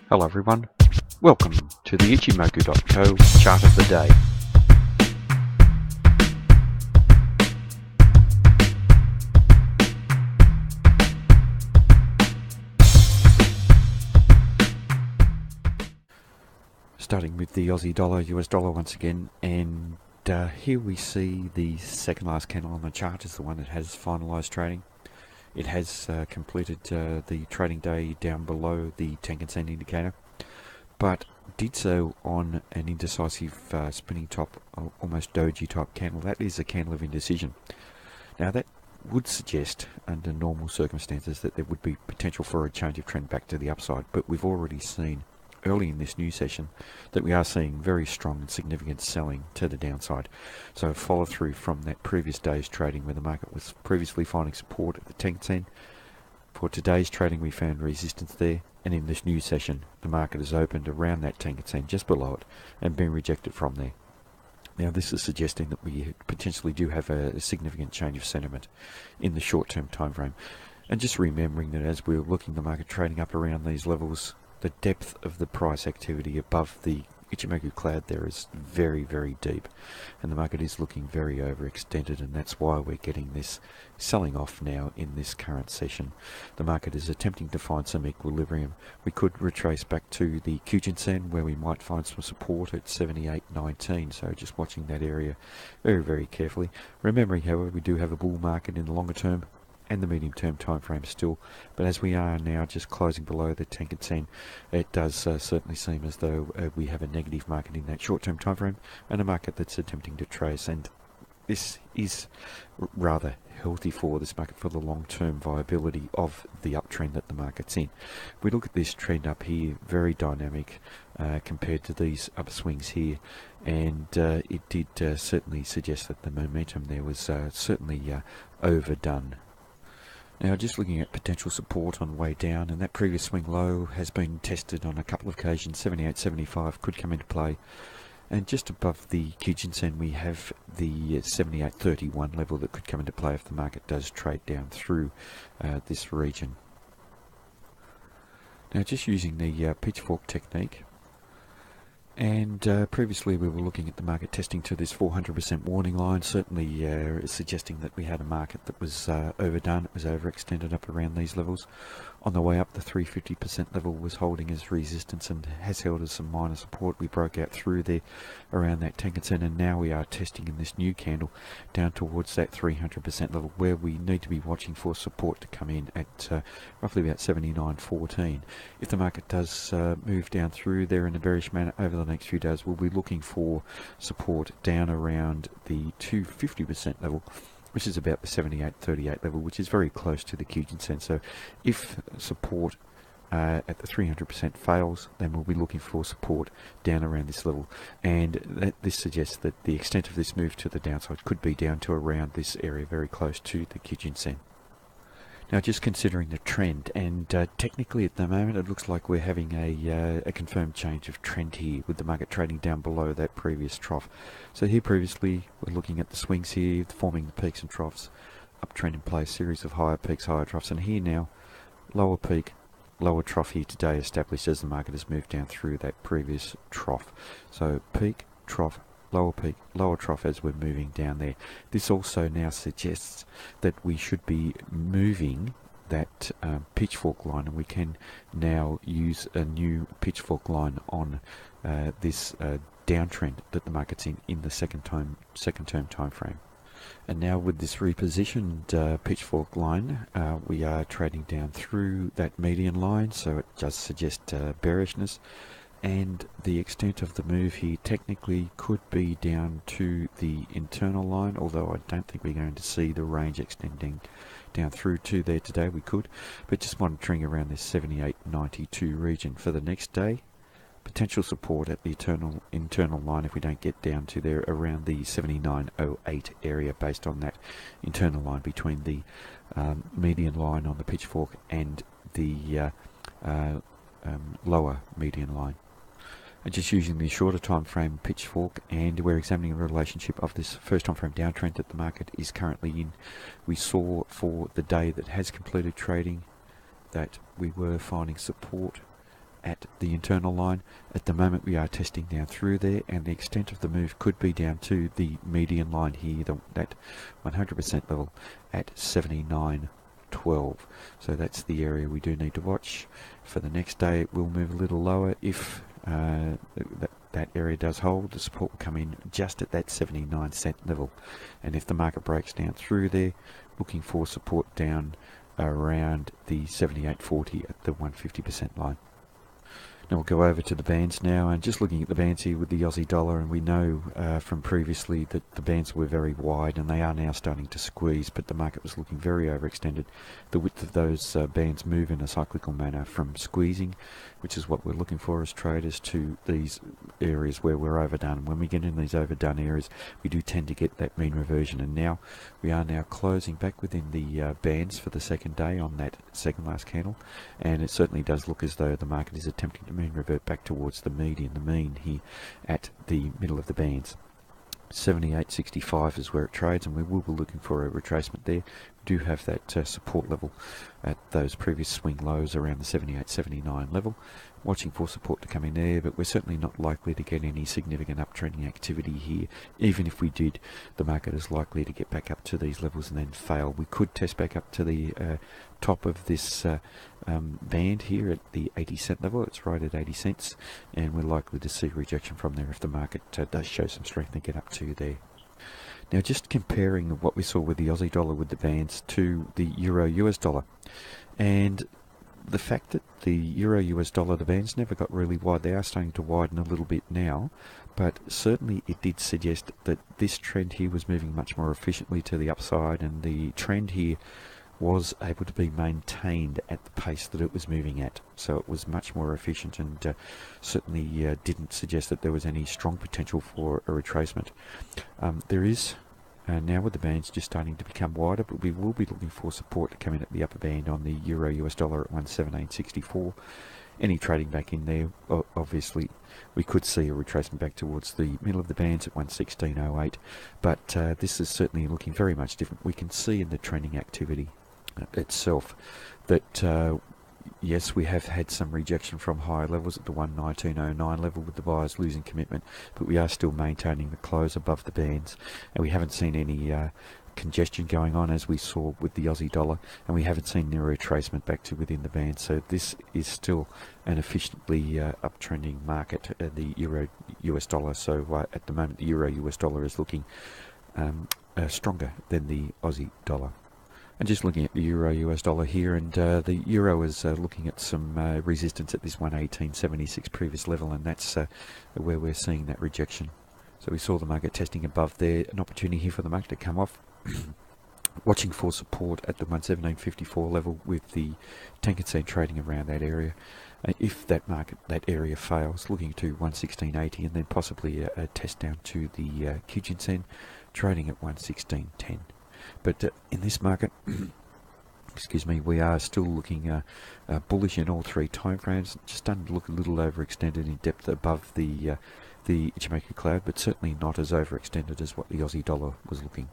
Hello everyone, welcome to the Ichimoku.co chart of the day. Starting with the Aussie dollar, US dollar once again, and here we see the second last candle on the chart is the one that has finalised trading. It has completed the trading day down below the Tenkan-sen indicator, but did so on an indecisive spinning top, almost doji type candle. That is a candle of indecision. Now that would suggest, under normal circumstances, that there would be potential for a change of trend back to the upside, but we've already seen early in this new session that we are seeing very strong and significant selling to the downside. So follow through from that previous day's trading where the market was previously finding support at the Tenkan-sen. For today's trading we found resistance there, and in this new session the market has opened around that Tenkan-sen, just below it, and been rejected from there. Now this is suggesting that we potentially do have a significant change of sentiment in the short-term time frame. And just remembering that as we're looking the market trading up around these levels, the depth of the price activity above the Ichimoku cloud there is very, very deep, and the market is looking very overextended, and that's why we're getting this selling off now in this current session. The market is attempting to find some equilibrium. We could retrace back to the Kijun-sen where we might find some support at 78.19, so just watching that area very, very carefully. Remembering, however, we do have a bull market in the longer term and the medium-term time frame still, but as we are now just closing below the Tenkan-sen, it does certainly seem as though we have a negative market in that short-term time frame and a market that's attempting to trace, and this is rather healthy for this market for the long-term viability of the uptrend that the market's in. We look at this trend up here, very dynamic compared to these upswings here, and it did certainly suggest that the momentum there was certainly overdone. Now just looking at potential support on the way down, and that previous swing low has been tested on a couple of occasions. 78.75 could come into play, and just above the Kijun-sen we have the 78.31 level that could come into play if the market does trade down through this region. Now just using the pitchfork technique, and previously we were looking at the market testing to this 400% warning line, certainly suggesting that we had a market that was overdone. It was overextended up around these levels. On the way up, the 350% level was holding as resistance and has held as some minor support. We broke out through there around that Tenkan-sen, and now we are testing in this new candle down towards that 300% level, where we need to be watching for support to come in at roughly about 79.14. If the market does move down through there in a bearish manner over the next few days, we'll be looking for support down around the 250% level, which is about the 78.38 level, which is very close to the Kijun-sen. So if support at the 300% fails, then we'll be looking for support down around this level, and this suggests that the extent of this move to the downside could be down to around this area very close to the Kijun-sen. Now just considering the trend, and technically at the moment it looks like we're having a confirmed change of trend here, with the market trading down below that previous trough. So here previously we're looking at the swings here, forming the peaks and troughs, uptrend in place, series of higher peaks, higher troughs, and here now lower peak, lower trough here today established as the market has moved down through that previous trough. So peak, trough, lower peak, lower trough as we're moving down there. This also now suggests that we should be moving that pitchfork line, and we can now use a new pitchfork line on this downtrend that the market's in the second term time frame. And now with this repositioned pitchfork line, we are trading down through that median line, so it does suggest bearishness. And the extent of the move here technically could be down to the internal line, although I don't think we're going to see the range extending down through to there today. We could, but just monitoring around this 78.92 region for the next day. Potential support at the internal line if we don't get down to there around the 79.08 area, based on that internal line between the median line on the pitchfork and the lower median line. And just using the shorter time frame pitchfork, and we're examining the relationship of this first time frame downtrend that the market is currently in. We saw for the day that has completed trading that we were finding support at the internal line. At the moment we are testing down through there, and the extent of the move could be down to the median line here, that 100% level at 79.12. So that's the area we do need to watch. For the next day it will move a little lower. If that area does hold, the support will come in just at that 79-cent level, and if the market breaks down through there, looking for support down around the 78.40 at the 150% line. Now we'll go over to the bands now, and just looking at the bands here with the Aussie dollar, and we know from previously that the bands were very wide and they are now starting to squeeze, but the market was looking very overextended. The width of those bands move in a cyclical manner from squeezing, which is what we're looking for as traders, to these areas where we're overdone. When we get in these overdone areas, we do tend to get that mean reversion, and now we are now closing back within the bands for the second day on that second last candle, and it certainly does look as though the market is attempting to mean revert back towards the median, the mean here at the middle of the bands. 78.65 is where it trades, and we will be looking for a retracement there. We do have that support level at those previous swing lows around the 78.79 level. Watching for support to come in there, but we're certainly not likely to get any significant uptrending activity here. Even if we did, the market is likely to get back up to these levels and then fail. We could test back up to the top of this band here at the 80-cent level. It's right at 80 cents, and we're likely to see rejection from there if the market does show some strength and get up to there. Now, just comparing what we saw with the Aussie dollar with the bands to the Euro US dollar, and the fact that the Euro US dollar, the bands never got really wide. They are starting to widen a little bit now, but certainly it did suggest that this trend here was moving much more efficiently to the upside, and the trend here was able to be maintained at the pace that it was moving at. So it was much more efficient, and certainly didn't suggest that there was any strong potential for a retracement. There is now with the bands just starting to become wider, but we will be looking for support to come in at the upper band on the Euro US dollar at 117.64. Any trading back in there, obviously we could see a retracement back towards the middle of the bands at 116.08, but this is certainly looking very much different. We can see in the trending activity itself that yes, we have had some rejection from higher levels at the 119.09 level with the buyers losing commitment, but we are still maintaining the close above the bands, and we haven't seen any congestion going on as we saw with the Aussie dollar, and we haven't seen the retracement back to within the band. So this is still an efficiently uptrending market, the Euro US dollar. So at the moment the Euro US dollar is looking stronger than the Aussie dollar. And just looking at the Euro US dollar here, and the Euro is looking at some resistance at this 118.76 previous level, and that's where we're seeing that rejection. So we saw the market testing above there, an opportunity here for the market to come off. Watching for support at the 117.54 level with the Tenkan-sen trading around that area. If that area fails, looking to 116.80, and then possibly a test down to the Kijun-sen trading at 116.10. But in this market, excuse me, we are still looking bullish in all three timeframes. Just starting to look a little overextended in depth above the Ichimoku cloud, but certainly not as overextended as what the Aussie dollar was looking.